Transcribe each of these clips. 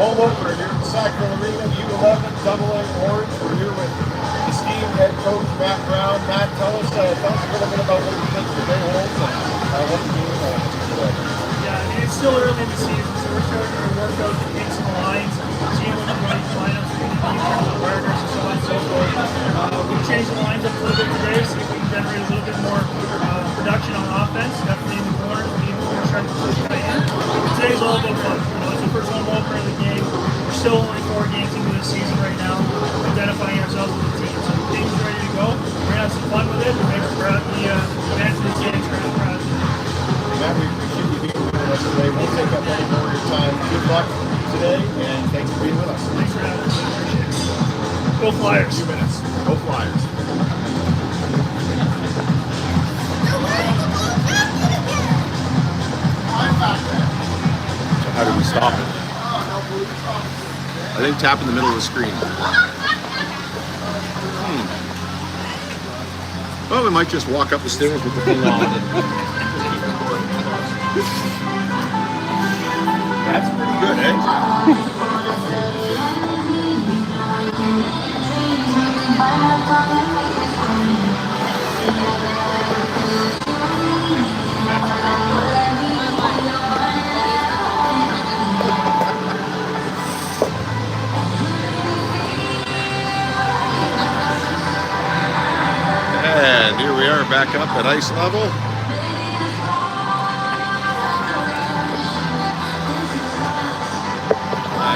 home opener here at Sackville Arena, U11, AA Orange. We're here with esteemed head coach Matt Brown. Matt, tell us a little bit about what you think today holds and what you're doing today. Yeah, I mean, it's still early in the season, so we're starting to work out the kinks and the lines, seeing what the right lineups are going to be in terms of awareness and so on and so forth. We've changed the lines up a little bit today, see if we can generate a little bit more production on offense, definitely in the corners, we're going to try to push right in. Today's all about fun. It's the first home opener of the game. We're still only 4 games into the season right now, identifying ourselves as a team. So the team's ready to go. We're going to have some fun with it. We're at the fans of the games, we're at the Matt, we appreciate you being with us today. We'll take up any more of your time. Good luck today, and thanks for being with us. Thanks for having us. I appreciate it. Go Flyers. A few minutes. Go Flyers. How do we stop it? I think tap in the middle of the screen. Well, we might just walk up the stairs with the thing on. That's pretty good, eh? And here we are back up at ice level.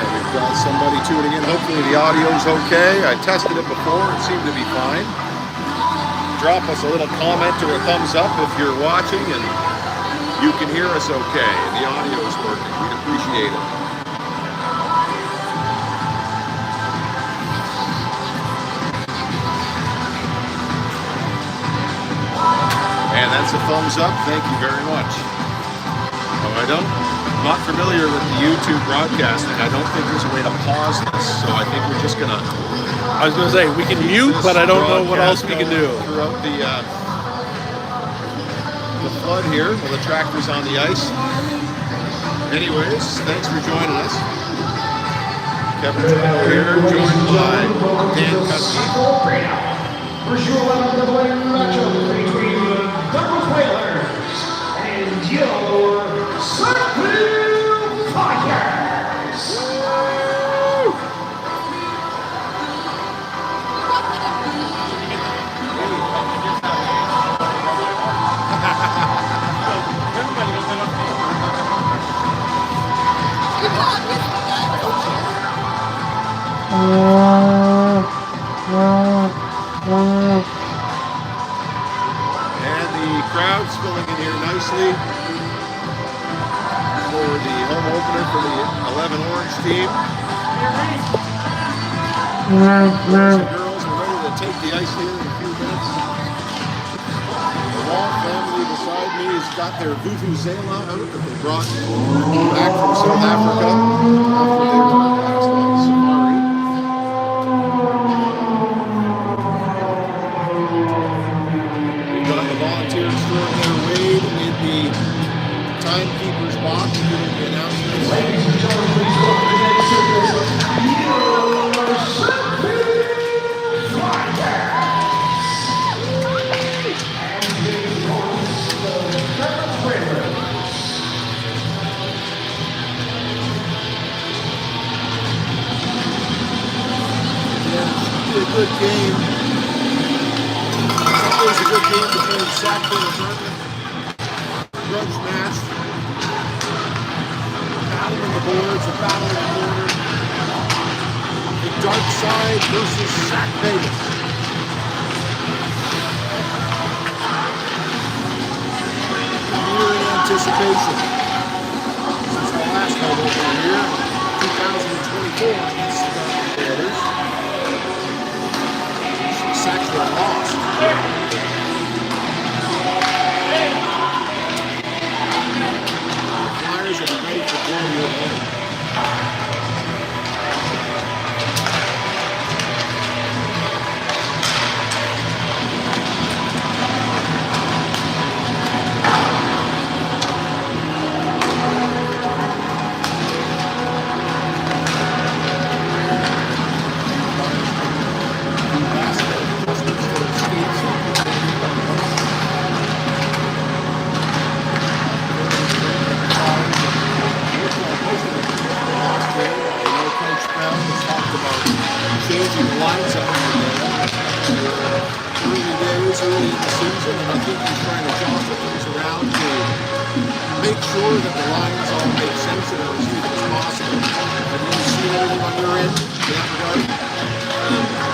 We've got somebody tuning in. Hopefully the audio's okay. I tested it before. It seemed to be fine. Drop us a little comment or a thumbs up if you're watching and you can hear us okay and the audio is working. We'd appreciate it. And that's a thumbs up. Thank you very much. I'm not familiar with the YouTube broadcasting. I don't think there's a way to pause this, so I think we're just gonna. I was gonna say we can mute, but I don't know what else we can do. Throughout the flood here, while the tractor's on the ice. Anyways, thanks for joining us. Kevin Turlo here, joined by Dan Cusky. First your 11 matchup between the Dartmouth Whalers and your Sackville Flyers. And the crowd's filling in here nicely for the home opener for the 11 Orange team. Boys and girls are ready to take the ice here in a few minutes. The Wall family beside me has got their vuvuzela out that they brought back from South Africa after they were last on safari. We've got the volunteers extraordinaire Wade in the timekeeper's box doing the announcements. Ladies and gentlemen, please welcome to today's service, your Sackville Flyers. And the hosts, the Dartmouth Whalers. Yeah, a good game. It's always a good game between Sackville and Dartmouth. Grudge match. Battle in the boards, a battle in the corner. The dark side versus Sack Vegas. We're in anticipation. This is the last home opener here, 2024 against the Whalers. Sackville lost. Flyers are ready for Turlo home. the lines up early days, early in the season, and I think he's trying to jostle things around to make sure that the lines all make sense and are as even as possible. Have you seen anything on your end in that regard?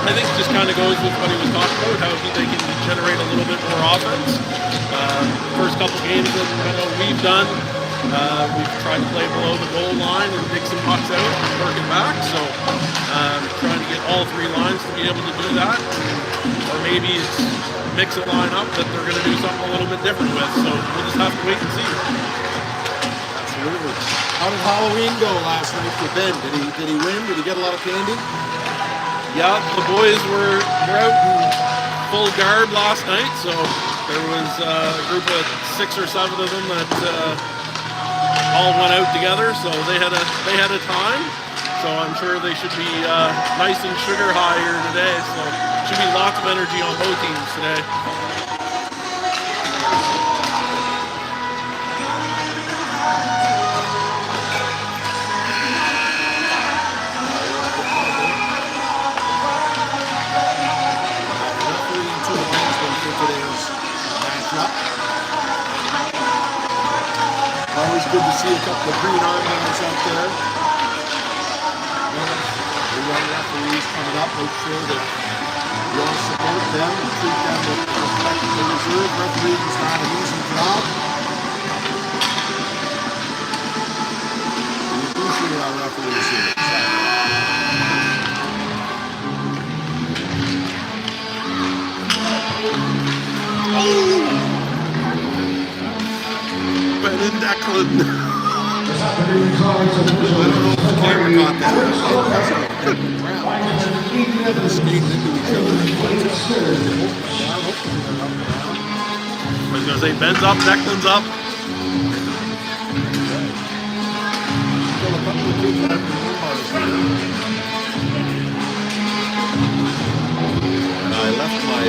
I think it just kind of goes with what he was talking about, how they can generate a little bit more offense. First couple games that we've done, we've tried to play below the goal line and dig some pucks out and work it back. So trying to get all three lines to be able to do that. Or maybe it's mix a line up that they're going to do something a little bit different with. So we'll just have to wait and see. Absolutely. How did Halloween go last night for Ben? Did he win? Did he get a lot of candy? Yeah, the boys were out in full garb last night, so there was a group of 6 or 7 of them that all went out together. So they had a time. So I'm sure they should be nice and sugar high here today. So should be lots of energy on both teams today. Always good to see a couple of green armbands out there. The young referees coming up, make sure that we all support them and treat them with the respect that they deserve. Refereeing is not an easy job. We appreciate our referees here. Ben and Declan. I don't know if the camera caught that. Skating into each other. I was going to say, Ben's up, Declan's up. Still a couple of kids that have been bars here. And I left my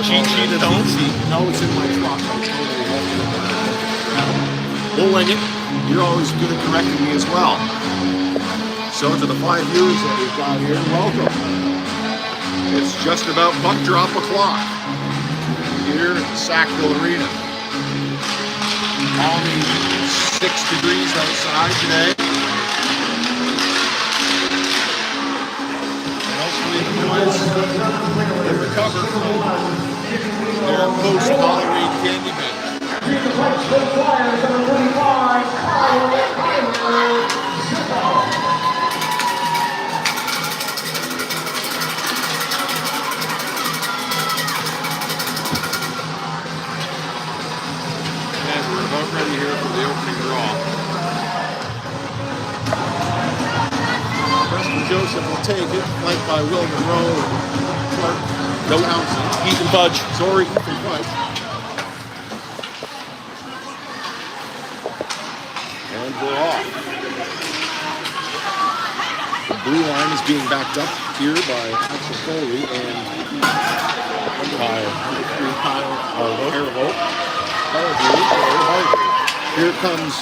Cheat sheet at home? No, it's in my truck. I totally left it. Bowling it. You're always good at correcting me as well. So to the 5 years that we've got here, welcome. It's just about puck drop o'clock here at the Sackville Arena. Balmy 6 degrees outside today. And hopefully the boys will recover from their post-Halloween candy binge. And we're about ready here for the opening draw. Preston Joseph will take it, flanked by Will Monroe and Clark Townsend. Ethan Fudge. Sorry, Ethan Fudge. And we're off. The blue line is being backed up here by Axel Foley and Kyle Harvey. Here comes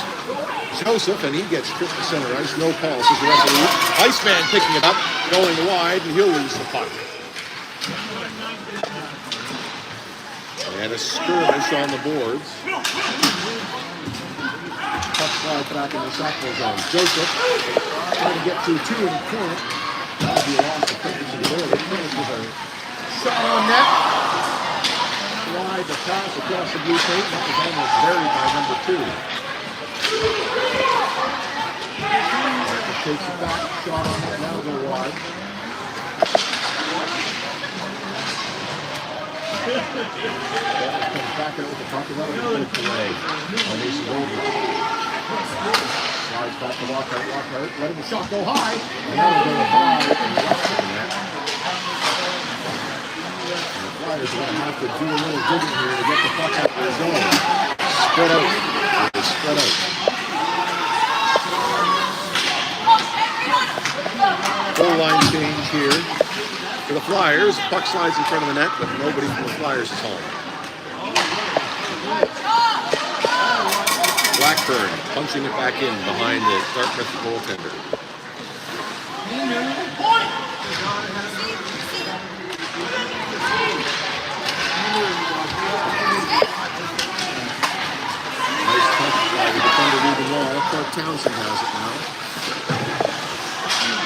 Joseph, and he gets tripped to center ice. No call, says the referee. Iceman picking it up, going wide, and he'll lose the puck. And a skirmish on the boards. Puck slide back in the Sackville zone. Joseph trying to get through 2 in the corner. That'll be a loss of purpose in the middle. They finish with a shot on net. Slide the pass across the blue tape. That was almost buried by number 2. Takes it back. Shot on net. Now go wide. Comes back out with the puck, and that'll be put away on Mason Goldberg. Slides back to Lockhart, letting the shot go high, and that'll go high and left of the net. And the Flyers are going to have to do a little digging here to get the puck out of their zone. Spread out. They spread out. Full line change here. For the Flyers, puck slides in front of the net, but nobody from the Flyers is home. Blackburn punching it back in behind the Dartmouth goaltender. Nice touch by the defender leaving wall. Clark Townsend has it now.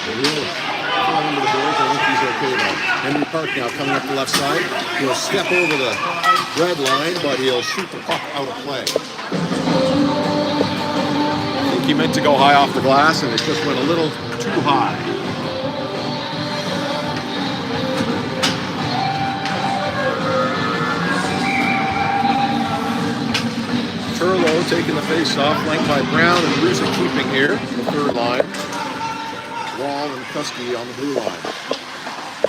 He'll fall into the boards. I think he's okay though. Henry Park now coming up the left side. He'll step over the red line, but he'll shoot the puck out of play. I think he meant to go high off the glass, and it just went a little too high. Turlo taking the face-off, flanked by Brown and Rusa keeping here, the third line. Wall and Kusky on the blue line.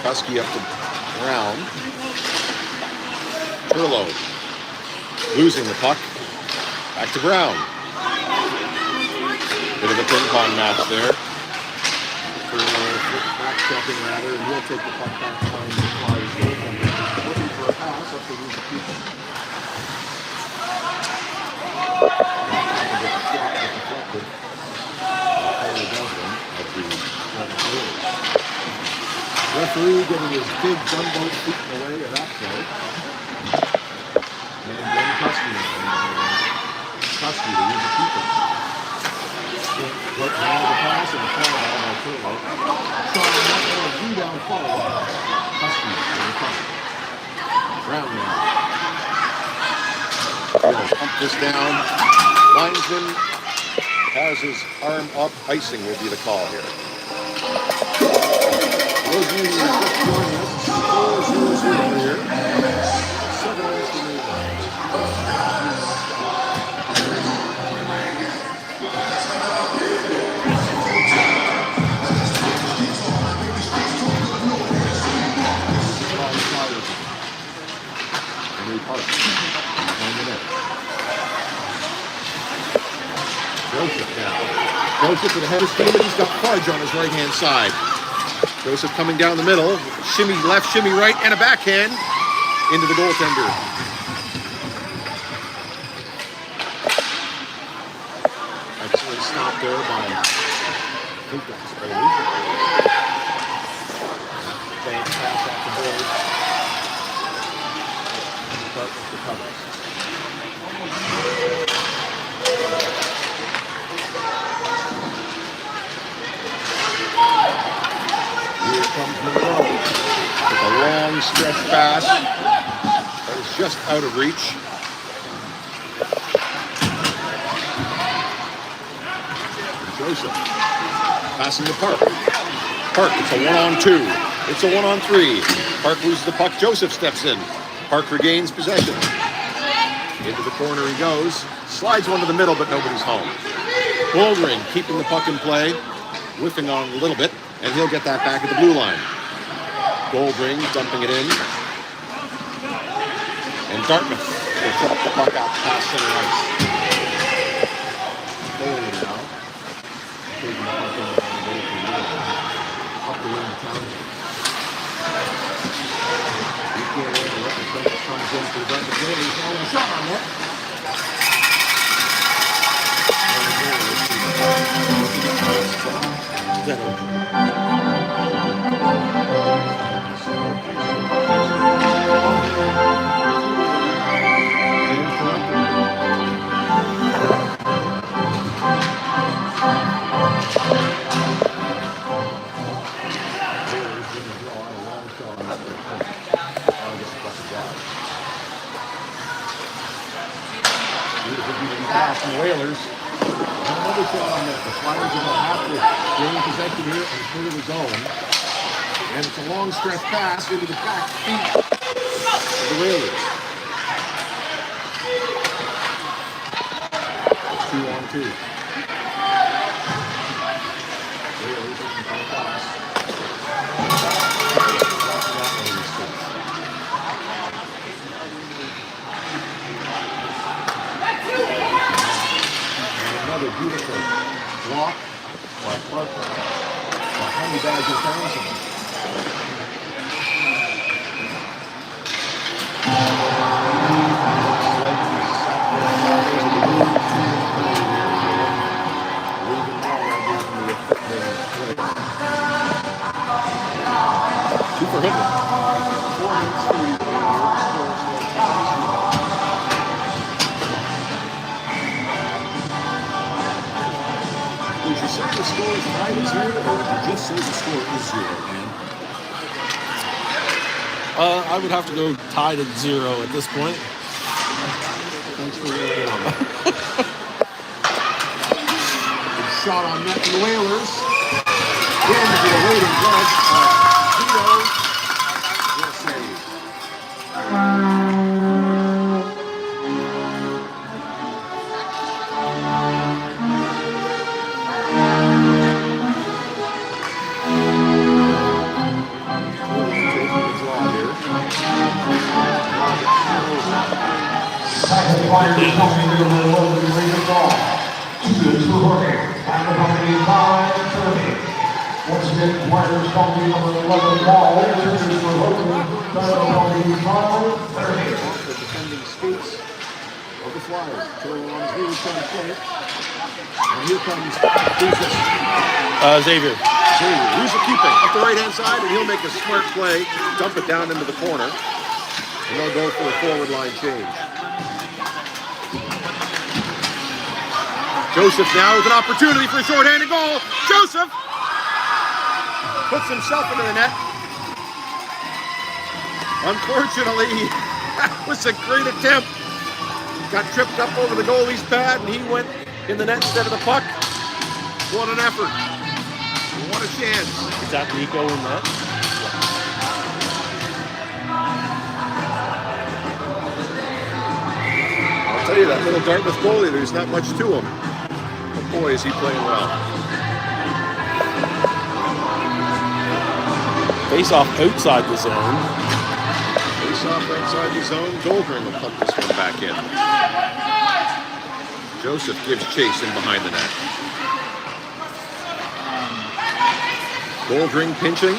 Kusky up to Brown. Turlo losing the puck. Back to Brown. Bit of a ping pong match there. Turlo back stepping rather, and he'll take the puck back behind the Flyers goaltender. Looking for a pass up to Rusa keeping. Referee getting his big gunboat feet in the way of that play. And then Kusky to use the keeper. Right now the pass and the follow by Turlo. Shot on that one, a rebound follow by Kusky in the front. Brown now. He'll pump this down. Linesman has his arm up. Icing will be the call here. Those of you who are just joining us, 4-0-0 here. 7 minutes remaining. Henry Park on the net. Joseph now. Joseph with a head of steam, but he's got Fudge on his right-hand side. Joseph coming down the middle, shimmy left, shimmy right, and a backhand into the goaltender. Excellent stop there by, I think that's Bailey. Bank pass off the board. Start with the covers. Here comes Monroe with a long stretch pass that is just out of reach. Joseph passing to Park. Park, it's a 1-on-2. It's a 1-on-3. Park loses the puck. Joseph steps in. Park regains possession. Into the corner he goes. Slides one to the middle, but nobody's home. Goldring keeping the puck in play. Whiffing on a little bit. And he'll get that back at the blue line. Goldring dumping it in. And Dartmouth will flip the puck out past center ice. Bailey now. Taking the puck in the goal for the up the wing to Townsend. He can't win the record. Comes in for Dartmouth. Bailey's all a shot on net. Whalers. Another shot on that. The Flyers are going to have to gain possession here and clear the zone. And it's a long stretch pass into the back feet of the Whalers. 2-on-2. Whalers looking for a pass. Another beautiful block by Clark, by Honey Badger Townsend. for him. 4 minutes to lead Would you say the score is 5-0, or would you just say the score is 0, man? I would have to go tied at 0 at this point. Thanks for your Good shot on net from the Whalers. Again, the waiting judge. Tito will save. Second flyers coming in the low and ready to ball. 2 to Jorge. After company 5-30. Once again, flyers coming in the 11 ball. 2 to Jorge. After company 5-30. The defending skates of the Flyers. Turlo on his knees trying to play it. And here comes Jesus. Xavier. Who's the keeping? Up the right-hand side, and he'll make a smart play, dump it down into the corner, and they'll go for a forward line change. Joseph now with an opportunity for a shorthanded goal. Joseph puts himself into the net. Unfortunately, that was a great attempt. Got tripped up over the goalie's pad, and he went in the net instead of the puck. What an effort. What a chance. Is that Nico in that? I'll tell you, that little Dartmouth goalie, there's not much to him. But boy, is he playing well. Face off outside the zone. Face off outside the zone. Goldring will pump this one back in. Joseph gives chase in behind the net. Goldring pinching.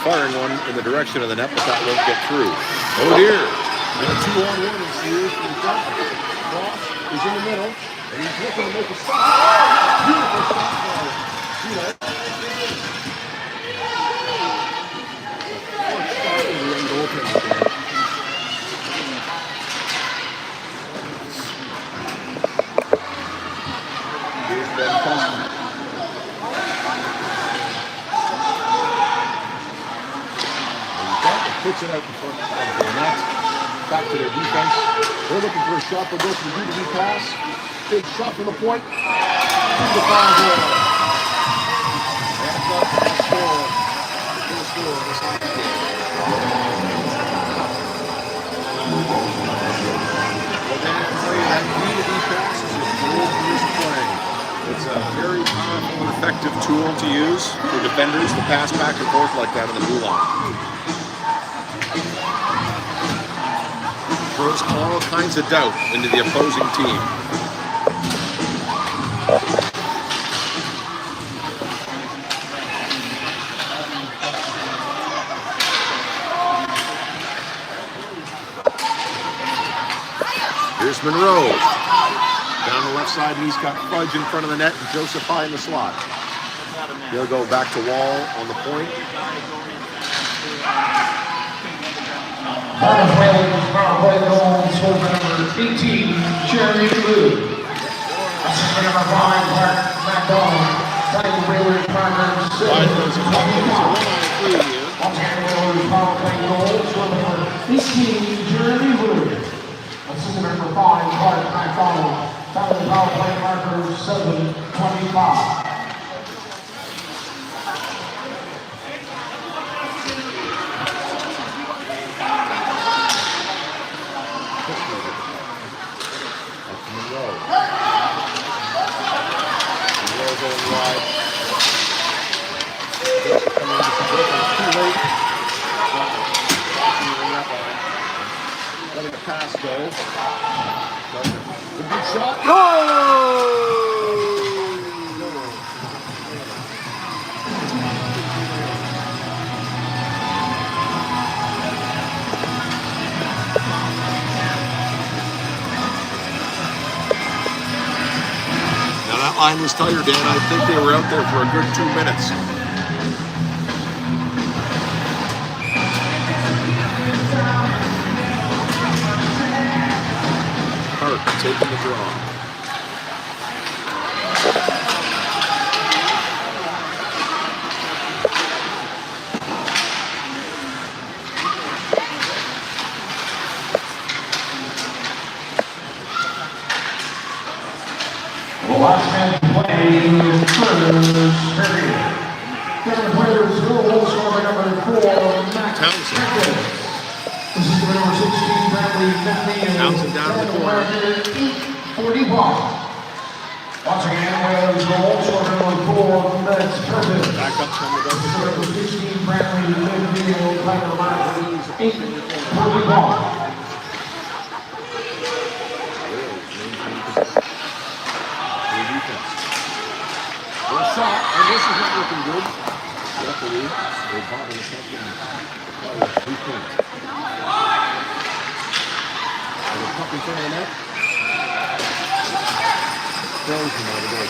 Firing one in the direction of the net, but that won't get through. Oh dear. And a 2-on-1 is here from Dartmouth. Cross is in the middle, and he's looking to make a stop. Beautiful shot by Tito. First shot in the end goaltender there. Here's Ben Custom. Puts it out in front of the net. Back to their defense. They're looking for a shot. They'll go for the B2B pass. Big shot from the point. To the foul goal. That's up to the score. First score of this hockey game. Well, then I'll tell you that B2B pass is a goal for this play. It's a very powerful and effective tool to use for defenders to pass back and forth like that in the blue line. Throws all kinds of doubt into the opposing team. Here's Monroe. Down the left side, and he's got Fudge in front of the net, and Joseph high in the slot. He'll go back to Wall on the point. Dartmouth Whalers power play goal scored by number 18, Jeremy Blue. Assistant number 5, Mark McDonald. Titan Whalers Parker 7-25. Once again, Whalers power play goal scored by number 18, Jeremy Blue. Assistant number 5, Mark McDonald. Titan power play marker 7-25. Letting the pass go. A good shot. Now that line was tired, Dan. I think they were out there for a good 2 minutes. taking the draw. The last man playing first period. Seven players, goal scorer number 4, Max Townsend. This is the number 16, Bradley McNeil. Townsend down in the corner. 8:41. Once again, Wales goal scorer number 4, Max Purvis. Back up from the This is the double. number 16, Bradley McNeil. Final match, 8:41. One shot, and this is not looking good. Referee, they bought in the second. 2 points. And a puck in front of the net. Throws him out of the goal.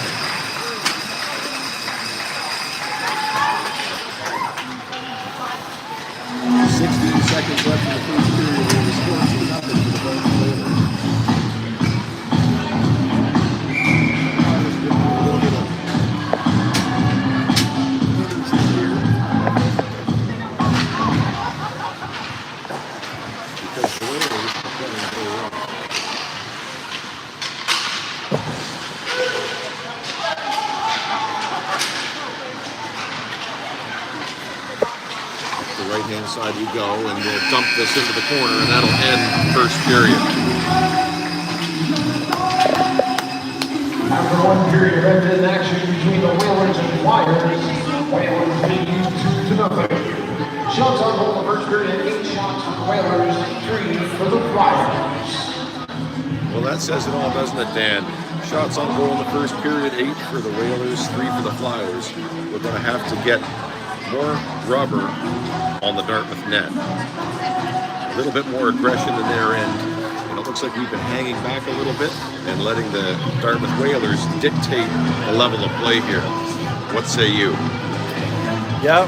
16 seconds left in the first period. The score is nothing for the Dartmouth Whalers. Right-hand side we go, and we'll dump this into the corner, and that'll end first period. After one period of ended action between the Whalers and Flyers, Whalers lead 2-0. Shots on goal in the first period, 8 shots for the Whalers, 3 for the Flyers. Well, that says it all, doesn't it, Dan? Shots on goal in the first period, 8 for the Whalers, 3 for the Flyers. We're going to have to get more rubber on the Dartmouth net. A little bit more aggression in their end. And it looks like we've been hanging back a little bit and letting the Dartmouth Whalers dictate the level of play here. What say you? Yeah,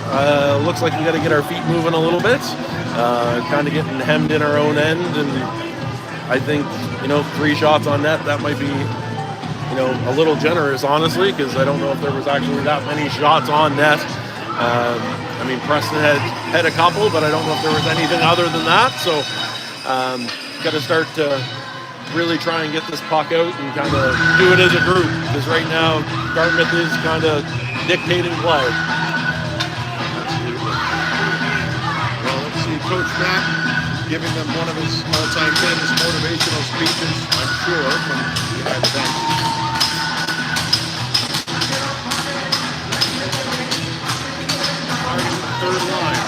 looks like we got to get our feet moving a little bit. Kind of getting hemmed in our own end, and I think 3 shots on net, that might be a little generous, honestly, because I don't know if there was actually that many shots on net. I mean, Preston had a couple, but I don't know if there was anything other than that. So, got to start to really try and get this puck out and kind of do it as a group. Because right now, Dartmouth is kind of dictating play. Well, let's see Coach Matt giving them one of his all-time famous motivational speeches, I'm sure, from behind the bench. Third line.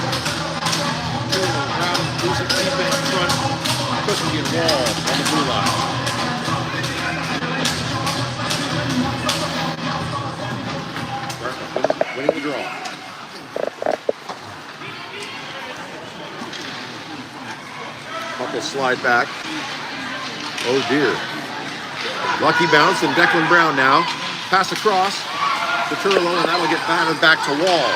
Turlo, Brown, losing teammate in front. Cookie and Wall on the blue line. Winning the draw. Puck will slide back. Oh dear. Lucky bounce, and Declan Brown now. Pass across to Turlo, and that'll get batted back to Wall.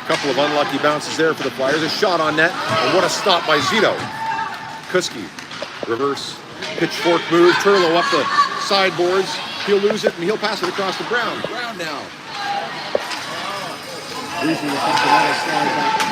Couple of unlucky bounces there for the Flyers. A shot on net, and what a stop by Zito. Kuski, reverse pitchfork move. Turlo up the sideboards. He'll lose it, and he'll pass it across to Brown. Brown now. Losing the puck, and that'll slide back.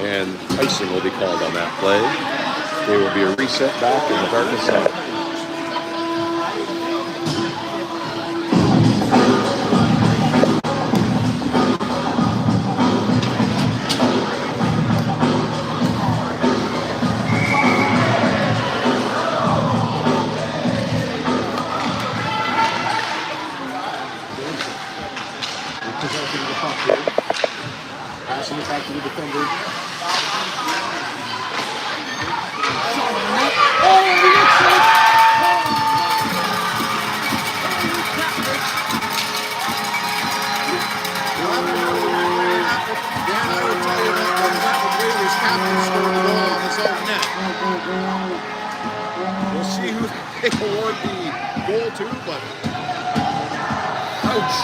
And icing will be called on that play. There will be a reset back in the Dartmouth side. Possession of the puck here. Passing it back to the defender. We'll see who they award the goal to, but ouch.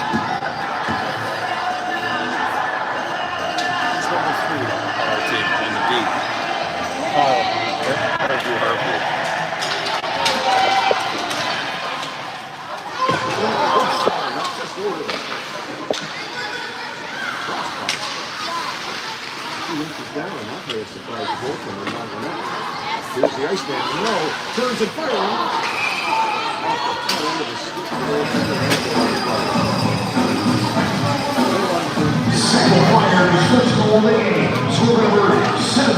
It's number 3 on our team on the D. Down, and that may have surprised the goaltender, not the net. Here's the Iceman. No, turns and firing. Second fire is first goal of the game. Score number 7,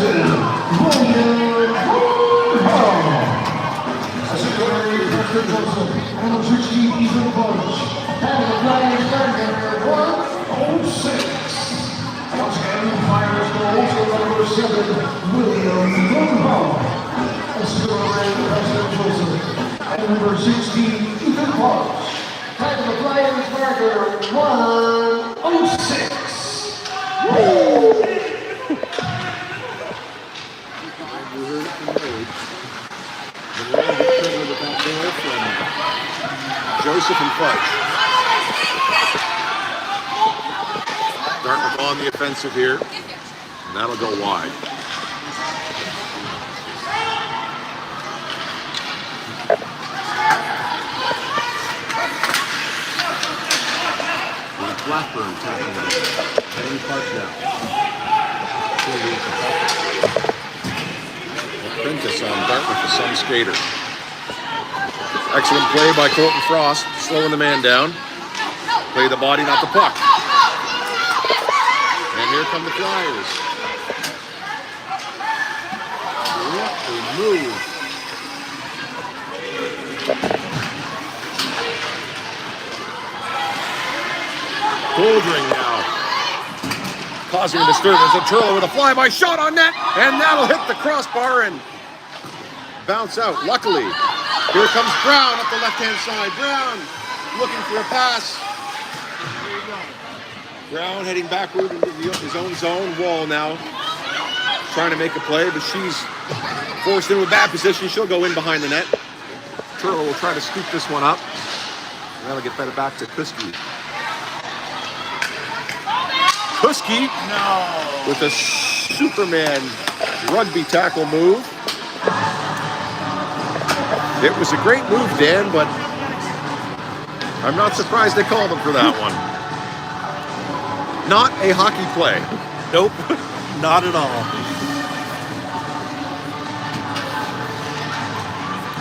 William Turlo. Secondary, Dr. Joseph. Number 16, Ethan Bunch. Having the Flyers record 106. Once again, Flyers goal to number 7, William Turlo. Secondary, Dr. Joseph. And number 16, Ethan Bunch. Having the Flyers record 106. You heard it from Wade. The long return with that goal from Joseph and Fudge. Dartmouth on the offensive here, and that'll go wide. Blackburn tackling it. Henry Park now. Prentice on Dartmouth for some skater. Excellent play by Colton Frost, slowing the man down. Play the body, not the puck. And here come the Flyers. What a move. Holdring now, causing a disturbance. And Turlo with a flyby shot on net, and that'll hit the crossbar and bounce out. Luckily, here comes Brown up the left-hand side. Brown looking for a pass. Brown heading backward into his own zone. Wall now trying to make a play, but she's forced into a bad position. She'll go in behind the net. Turlo will try to scoop this one up. And that'll get better back to Kuski. Kuski with a Superman rugby tackle move. It was a great move, Dan, but I'm not surprised they called him for that one. Not a hockey play. Nope, not at all.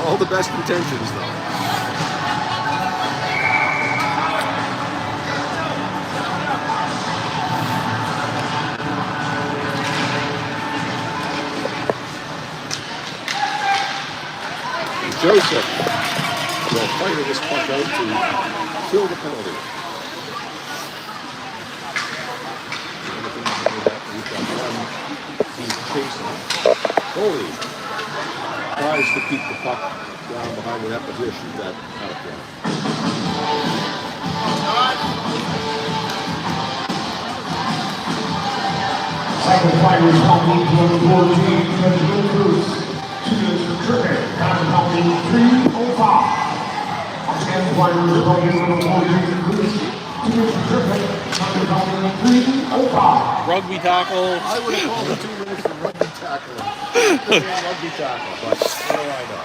All the best intentions, though. Joseph will fire this puck out to kill the penalty. He's chasing. Foley tries to keep the puck down behind the net, but he'll shoot that out of play. Second Flyers hockey to 14 because Bill Bruce. 2 minutes for tripping. Time penalty 3:05. Once again, Flyers hockey to 14 Bruce. 2 minutes for tripping. Time penalty 3:05. Rugby tackle. I would have called it 2 minutes for rugby tackling. Rugby tackle, but what do I know?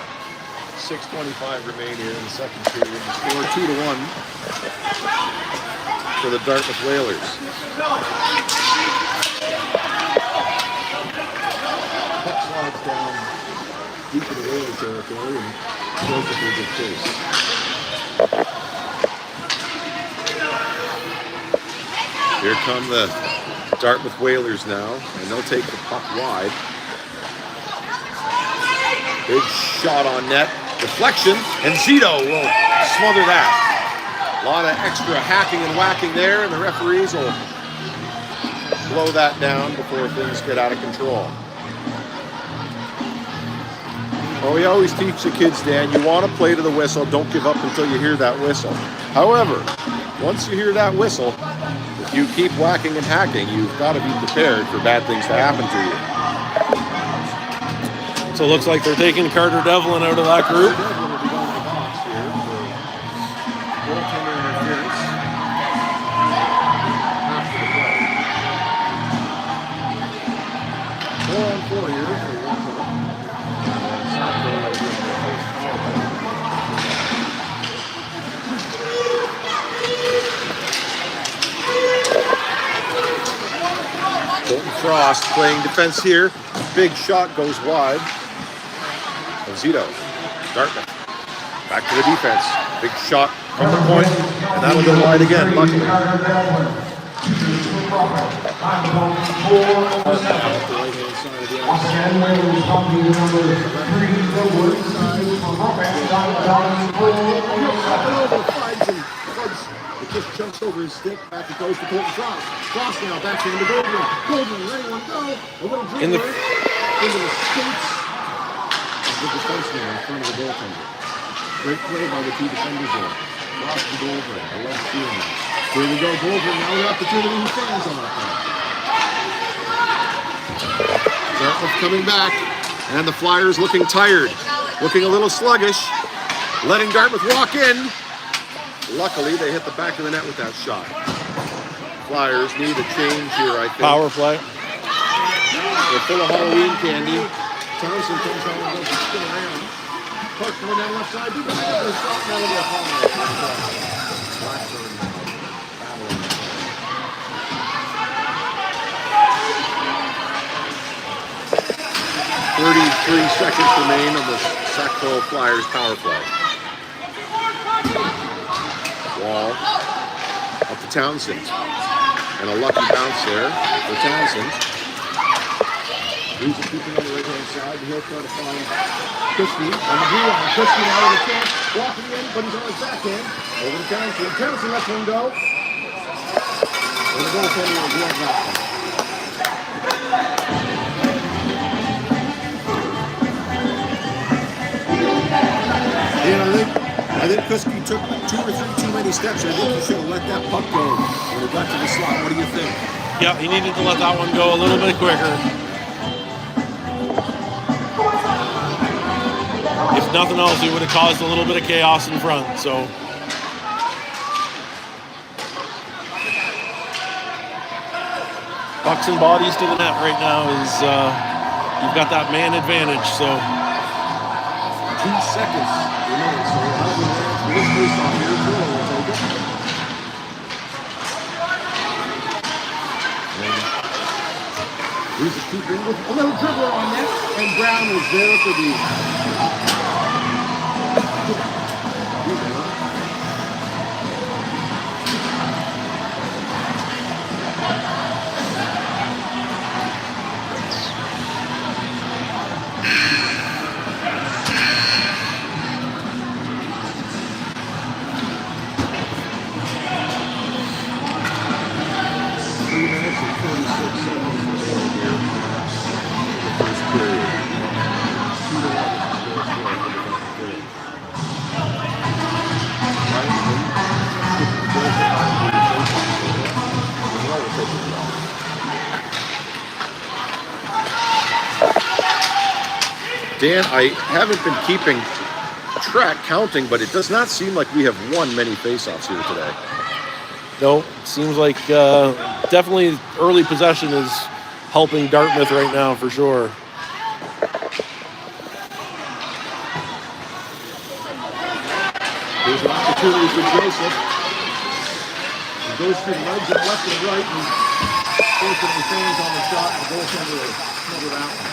6:25 remain here in the second period. The score 2-1 for the Dartmouth Whalers. Puck slides down deep in the Whaler territory and Joseph will get chase. Here come the Dartmouth Whalers now, and they'll take the puck wide. Big shot on net, deflection, and Zito will smother that. A lot of extra hacking and whacking there, and the referees will blow that down before things get out of control. Well, we always teach the kids, Dan, you want to play to the whistle, don't give up until you hear that whistle. However, once you hear that whistle, if you keep whacking and hacking, you've got to be prepared for bad things to happen to you. So it looks like they're taking Carter Devlin out of that group. Devlin will be going to the box here for goaltender interference. After the play. 4-on-4 here for Warsaw. Colton Frost playing defense here. Big shot goes wide. Zito, Dartmouth, back to the defense. Big shot from the point, and that'll go wide again, luckily. It just jumps over his stick, back it goes to Colton Frost. Frost now back to the Goldman. Goldman, letting one go. A little dribbler into the skates of the defenseman in front of the goaltender. Great play by the two defenders there. Frost to Goldman, the left field. Here we go, Goldman, now the opportunity, he fans on it. Dartmouth coming back, and the Flyers looking tired, looking a little sluggish, letting Dartmouth walk in. Luckily, they hit the back of the net with that shot. Flyers need a change here, I think. Power play. They're full of Halloween candy. Townsend comes on and goes to spin around. Puck coming down left side. Shot now to the Blackburn battling. 33 seconds remain on the Sackville Flyers power play. Wall up to Townsend. And a lucky bounce there for Townsend. He's keeping on the right-hand side. He'll try to find Kuski on the blue line. Kuski now with a chance. Walking in, but he's on his backhand. Over to Townsend. Townsend lets one go. And the goaltender will glove that one. I think Kuski took 2 or 3 too many steps. I think he should have let that puck go when it got to the slot. What do you think? Yeah, he needed to let that one go a little bit quicker. If nothing else, he would have caused a little bit of chaos in front. So pucks and bodies to the net right now is you've got that man advantage. So 2 seconds remain. So how do we manage for this face-off here? Turlo will take it. Here's a keeper with a little dribbler on net, and Brown is there for the. Dan, I haven't been keeping track counting, but it does not seem like we have won many faceoffs here today. no, seems like definitely early possession is helping Dartmouth right now for sure. There's an opportunity for Joseph. He goes through the legs and left and right, and fortunately fans on the shot. The goaltender will cover that one.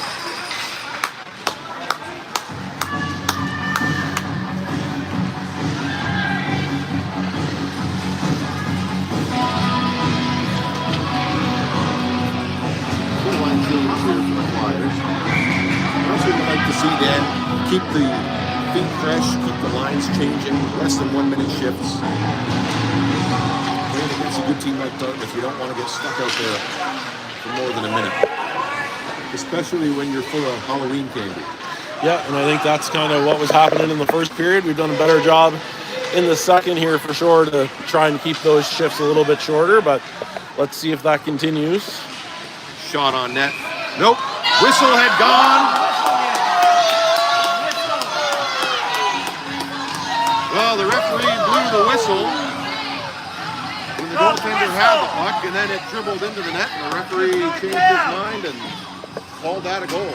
Full-line change here for the Flyers. I also would like to see Dan keep the feet fresh, keep the lines changing, less than 1 minute shifts. Playing against a good team like Dartmouth, you don't want to get stuck out there for more than a minute. Especially when you're full of Halloween candy. Yeah, and I think that's kind of what was happening in the first period. We've done a better job in the second here for sure to try and keep those shifts a little bit shorter, but let's see if that continues. Shot on net. Nope. Whistle had gone. Well, the referee blew the whistle when the goaltender had the puck, and then it dribbled into the net, and the referee changed his mind and called that a goal.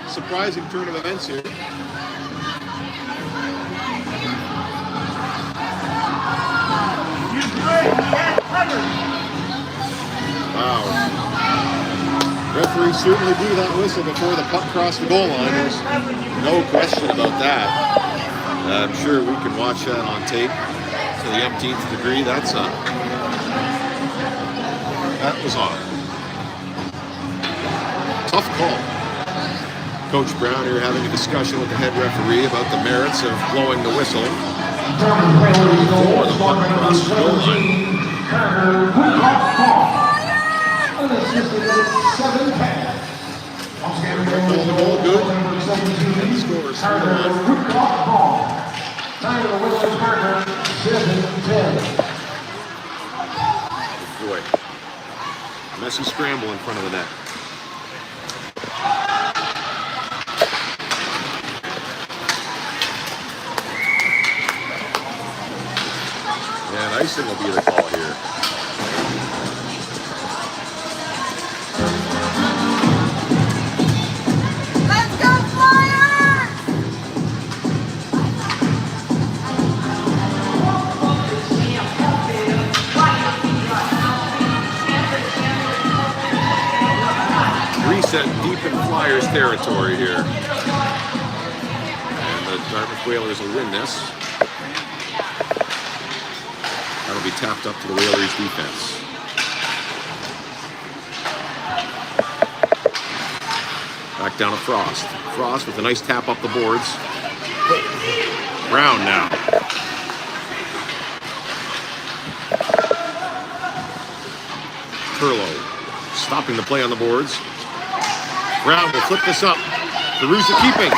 Surprising turn of events here. Wow. Referee certainly blew that whistle before the puck crossed the goal line. There's no question about that. I'm sure we can watch that on tape to the umpteenth degree. That was on. Tough call. Coach Brown here having a discussion with the head referee about the merits of blowing the whistle before the puck crosses the goal line. Call the goal good. And the score is 3-1. Boy, messy scramble in front of the net. And icing will be the call here. Let's go Flyers! Reset deep in Flyers territory here. And the Dartmouth Whalers will win this. That'll be tapped up to the Whalers defense. Back down to Frost. Frost with a nice tap up the boards. Brown now. Turlo stopping the play on the boards. Brown will flip this up. Veruza keeping.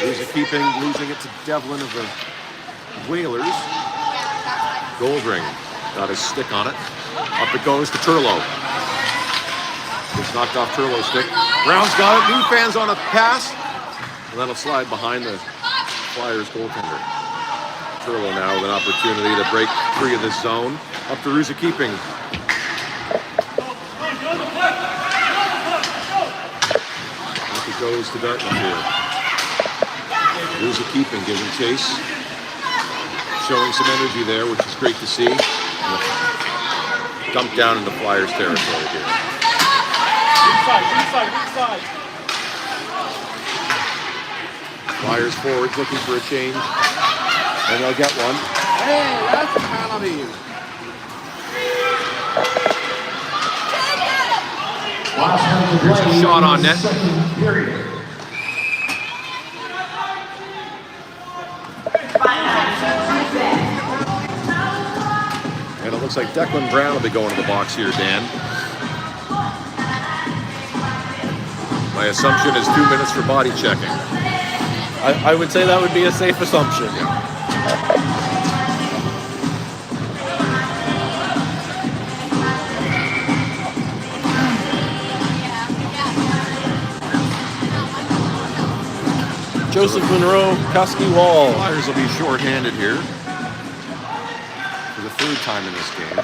Veruza keeping, losing it to Devlin of the Whalers. Goldring got his stick on it. Up it goes to Turlo. It's knocked off Turlo's stick. Brown's got it. New fans on a pass. And that'll slide behind the Flyers goaltender. Turlo now with an opportunity to break free of this zone. Up to Veruza keeping. Up it goes to Dartmouth here. Veruza keeping, giving chase. Showing some energy there, which is great to see. Dumped down into Flyers territory here. Inside. Flyers forwards looking for a change. And they'll get one. Hey, that's a penalty. Here's a shot on net. And it looks like Declan Brown will be going to the box here, Dan. My assumption is 2 minutes for body checking. I would say that would be a safe assumption. Joseph Monroe, Kusky Wall. Flyers will be short-handed here for the third time in this game.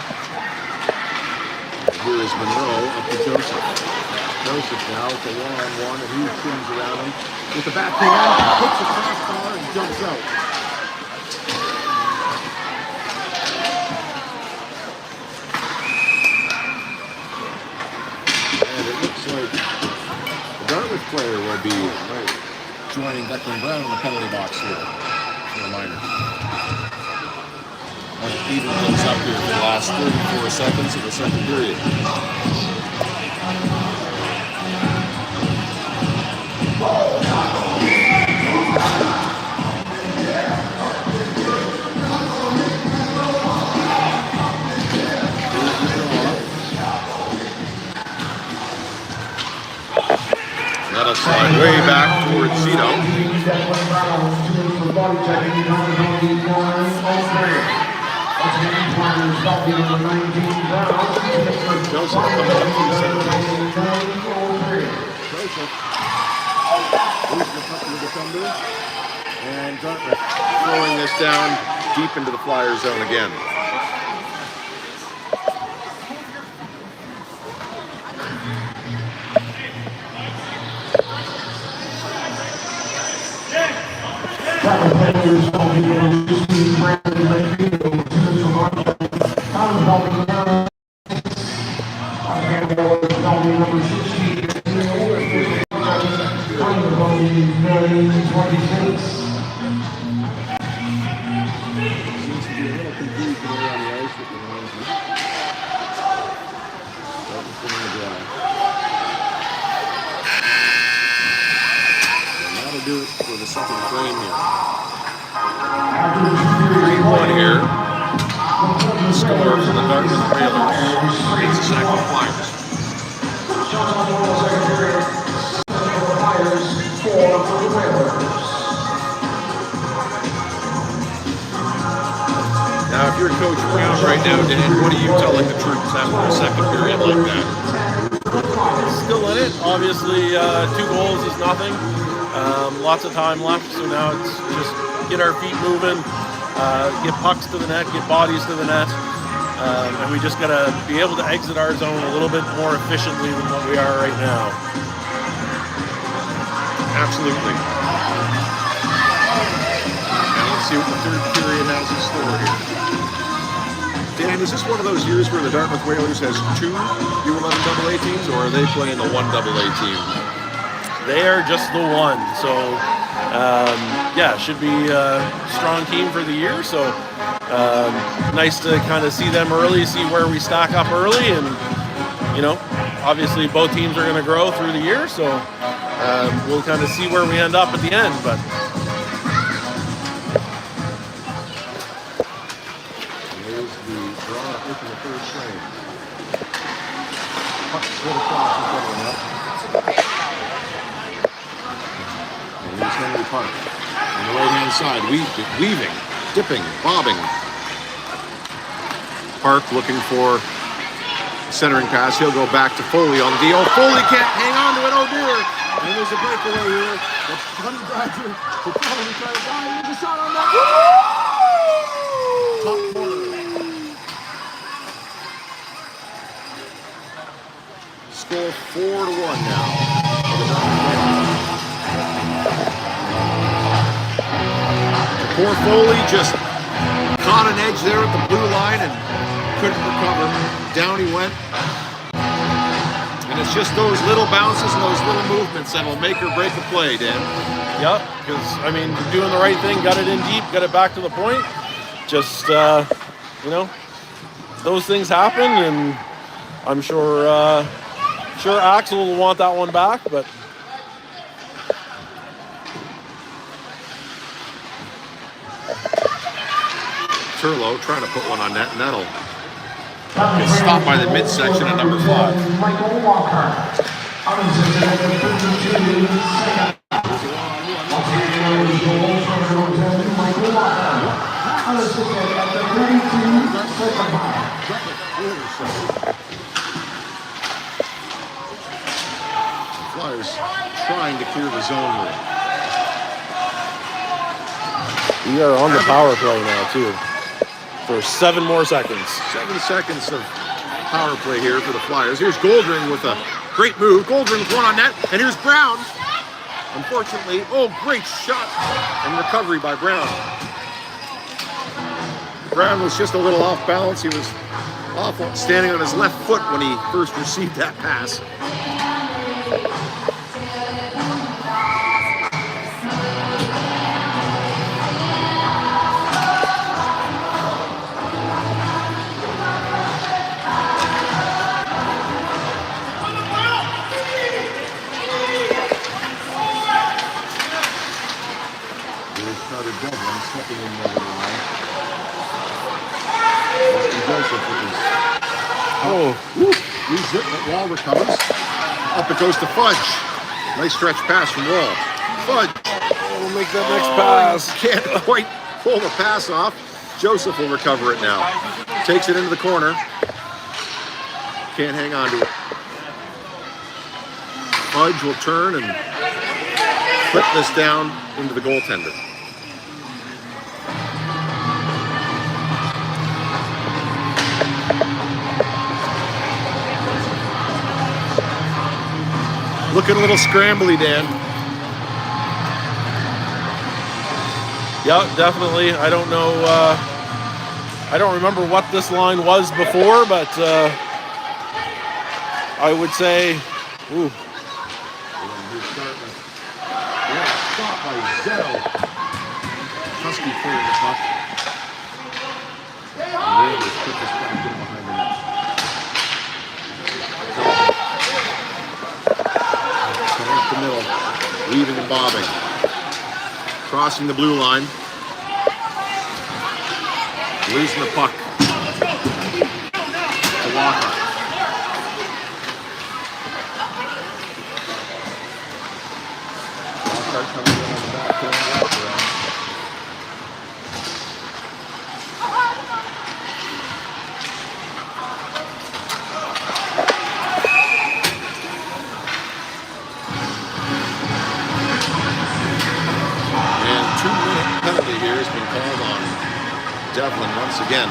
Here is Monroe up to Joseph. Joseph now with a one-on-one, and he swings around him with the backhand, hits the crossbar and jumps out. And it looks like the Dartmouth player will be joining Declan Brown in the penalty box here for a minor. And it even things up here for the last 34 seconds of the second period. That'll slide way back towards Zito. Joseph coming up from the center. Joseph. Loses the puck to the defender. And Dartmouth throwing this down deep into the Flyer zone again. Do it for the second frame here. 3-1 here. Score for the Dartmouth Whalers against the Sackville Flyers. Now, if you're Coach Brown right now, Dan, what do you tell the troops after a second period like that? Still in it. Obviously, 2 goals is nothing. Lots of time left, so now it's just get our feet moving, get pucks to the net, get bodies to the net, and we just got to be able to exit our zone a little bit more efficiently than what we are right now. Absolutely. Now let's see what the third period has in store here. Dan, is this one of those years where the Dartmouth Whalers has 2 U11 AA teams, or are they playing the 1 AA team? They are just the one, so yeah, should be a strong team for the year. So nice to kind of see them early, see where we stack up early, and obviously both teams are going to grow through the year. So we'll kind of see where we end up at the end. But there's the draw up in the third frame. Puck slid across the center net. Here's Henry Park on the right-hand side, weaving, dipping, bobbing. Park looking for a centering pass. He'll go back to Foley on the deal. Foley can't hang on to it. Oh dear! And there's a breakaway here. The Honey Badger will probably try to die. There's a shot on that. Top corner. Score 4-1 now. Poor Foley just caught an edge there at the blue line and couldn't recover. Down he went. And it's just those little bounces and those little movements that will make or break a play, Dan. yep, because doing the right thing, got it in deep, got it back to the point. Just those things happen, and I'm sure Axel will want that one back, but. Turlo trying to put one on net, and that'll get stopped by the midsection at number 5. Flyers trying to clear the zone here. We are on the power play now, too. For 7 more seconds. 7 seconds of power play here for the Flyers. Here's Goldring with a great move. Goldring with one on net. And here's Brown. Unfortunately, great shot and recovery by Brown. Brown was just a little off balance. He was off standing on his left foot when he first received that pass. Stepping in over the line. Joseph with his re-zip, but Wall recovers. Up it goes to Fudge. Nice stretch pass from Wall. Fudge We'll make that next pass. Can't quite pull the pass off. Joseph will recover it now. Takes it into the corner. Can't hang on to it. Fudge will turn and flip this down into the goaltender. Looking a little scrambly, Dan. Yeah, definitely. I don't know. I don't remember what this line was before, but I would say, ooh. Stop by Zell. Husky clearing the puck. And Raiders put this back in behind the net. Coming up the middle, weaving and bobbing. Crossing the blue line. Losing the puck. To Walker. Walker coming in on the back end. And 2-minute penalty here has been called on Devlin once again.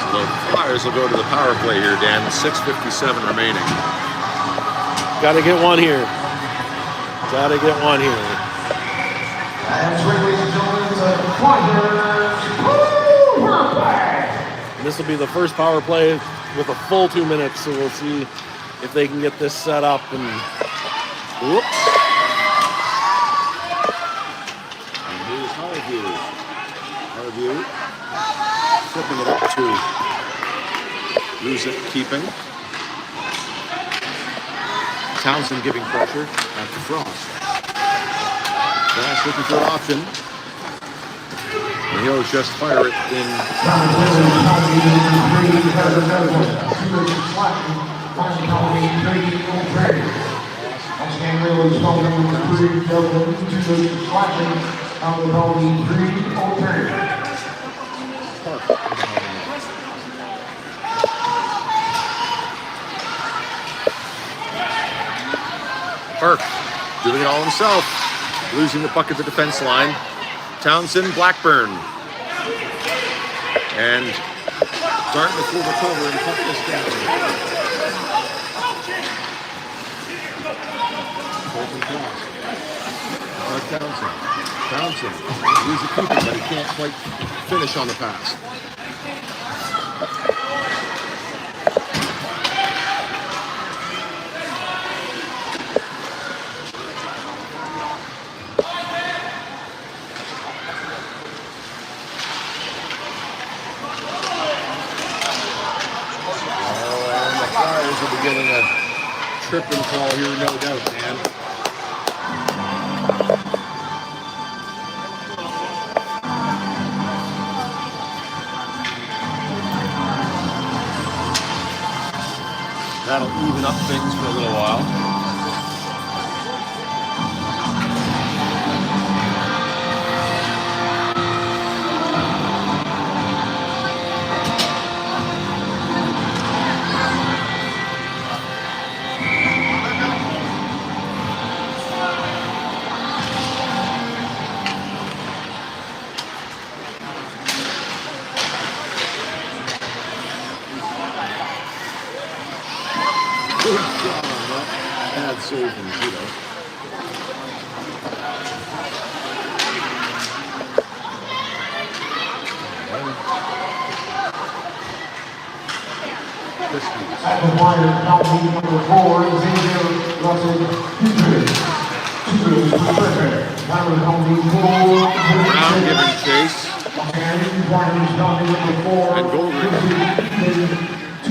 So the Flyers will go to the power play here, Dan, with 6:57 remaining. Gotta get one here. Gotta get one here. That's right, ladies and gentlemen, the Flyers power play. This will be the first power play with a full 2 minutes, so we'll see if they can get this set up. And whoops. And here's Harvey. Harvey flipping it up to lose it, keeping. Townsend giving pressure back to Frost. Frost looking for an option. And he'll just fire it in. Park doing it all himself. Losing the puck at the defense line. Townsend, Blackburn. And Dartmouth will recover and cut this down. Open cross. Townsend. Townsend. He's a keeper, but he can't quite finish on the pass. Getting a tripping call here, no doubt, man. That'll even up things for a little while. Bad save from Zito. At the wire, penalty number 4, Xavier Russell Hughes. Brown giving chase. And Goldring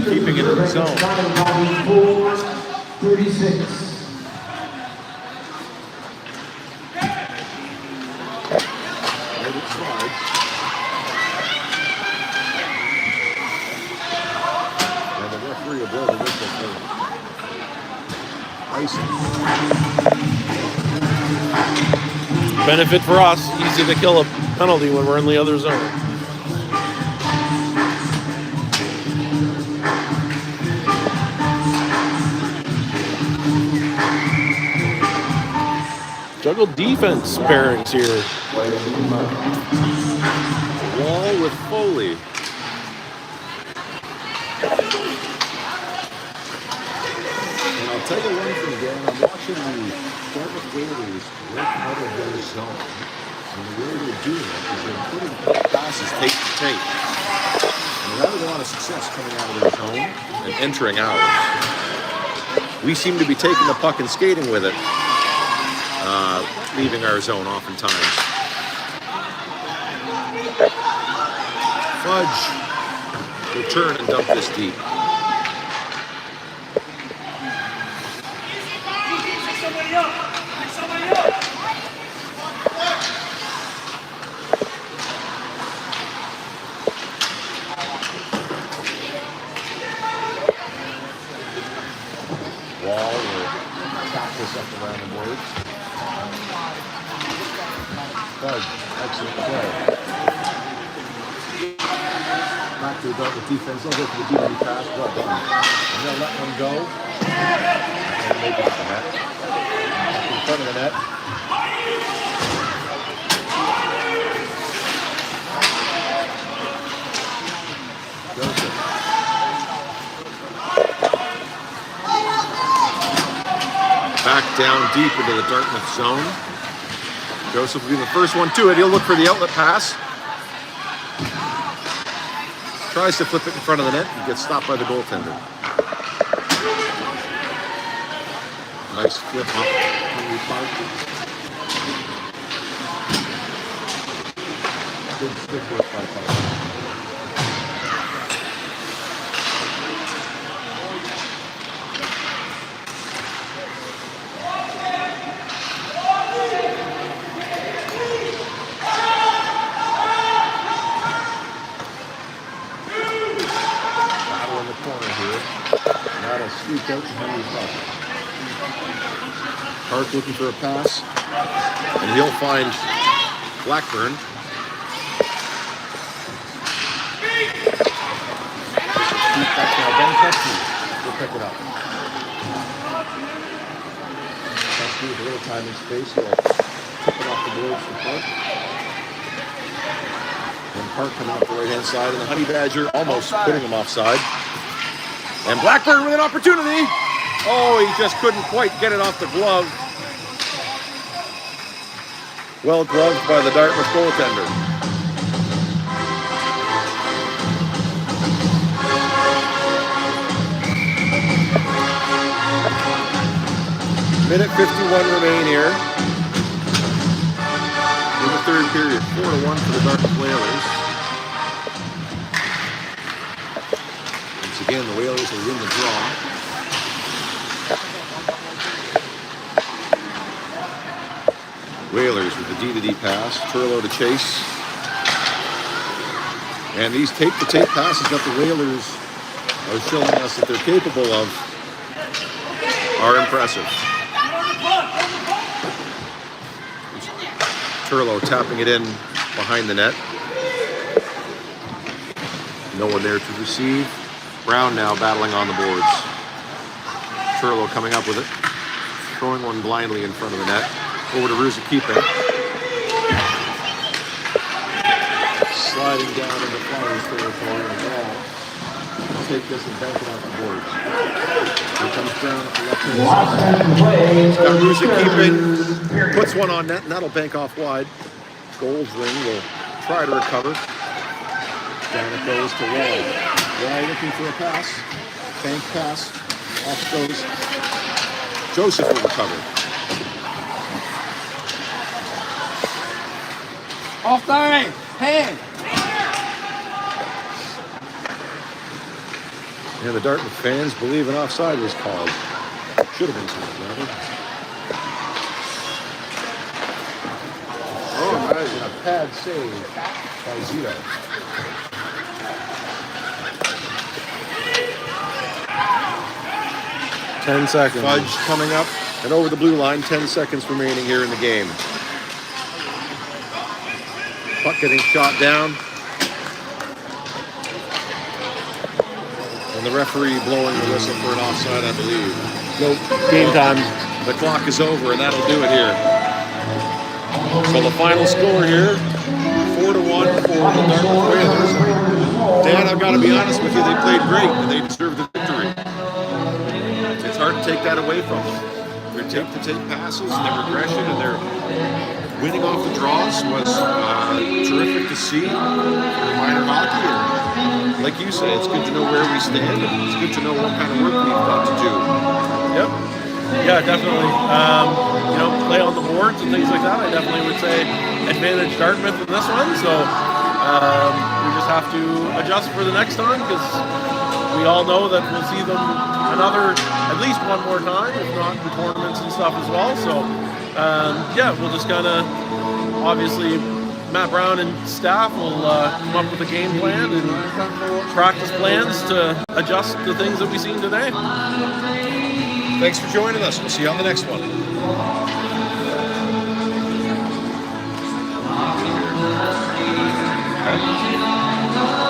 keeping it in the zone. 36. And the referee will blow the whistle for icing. Benefit for us. Easy to kill a penalty when we're in the other zone. Juggle defense pairings here. Wall with Foley. And I'll tell you one thing, Dan. I'm watching the Dartmouth Whalers work out of their zone. And the way they're doing it is they're putting passes tape to tape. And they're having a lot of success coming out of their zone and entering ours. We seem to be taking the puck and skating with it, leaving our zone oftentimes. Fudge will turn and dump this deep. Somebody up! Somebody up! Wall will tap this up around the boards. Fudge, excellent play. Back to the Dartmouth defense. They'll go for the DB pass. Well done. And they'll let one go. And make it to the net. Up in front of the net. Joseph. Back down deep into the Dartmouth zone. Joseph will be the first one to it. He'll look for the outlet pass. Tries to flip it in front of the net. He gets stopped by the goaltender. Nice flip up. Good stick work by Park. Sweep out to Henry's puck. Park looking for a pass, and he'll find Blackburn. Deep back now, Ben Pesky will pick it up. Pesky with a little time and space, he'll tip it off the boards for Park. And Park coming up the right-hand side, and the Honey Badger almost putting him offside. And Blackburn with an opportunity. Oh, he just couldn't quite get it off the glove. Well gloved by the Dartmouth goaltender. Minute 51 remain here in the third period. 4-1 for the Dartmouth Whalers. Again, the Whalers will win the draw. Whalers with the D-to-D pass. Turlo to chase. And these tape-to-tape passes that the Whalers are showing us that they're capable of are impressive. Turlo tapping it in behind the net. No one there to receive. Brown now battling on the boards. Turlo coming up with it. Throwing one blindly in front of the net. Over to Ruzakipe. Sliding down into Flyers territory and ball. Take this and bank it off the boards. Here comes Brown at the left-hand side. Got Ruzakipe. Puts one on net and that'll bank off wide. Goals ring will try to recover. Down it goes to Wall. Wall looking for a pass. Bank pass. Off goes. Joseph will recover. Offside! Hand! And the Dartmouth fans believe an offside was called. Should have been called, rather. Oh, nice. And a pad save by Zito. $10. Fudge coming up and over the blue line. 10 seconds remaining here in the game. Puck getting shot down. And the referee blowing the whistle for an offside, I believe. Nope. Game time. The clock is over, and that'll do it here. So the final score here, 4-1 for the Dartmouth Whalers. Dan, I've got to be honest with you, they played great and they deserved the victory. It's hard to take that away from them. Their tape-to-tape passes and their regression and their winning off the draws was terrific to see for minor hockey. And like you say, it's good to know where we stand and it's good to know what kind of work we've got to do. Yep. Yeah, definitely. Play on the boards and things like that. I definitely would say advantage Dartmouth in this one. So we just have to adjust for the next time because we all know that we'll see them at least one more time, if not in tournaments and stuff as well. So we'll just kind of obviously Matt Brown and staff will come up with a game plan and practice plans to adjust the things that we've seen today. Thanks for joining us. We'll see you on the next one. Thank you.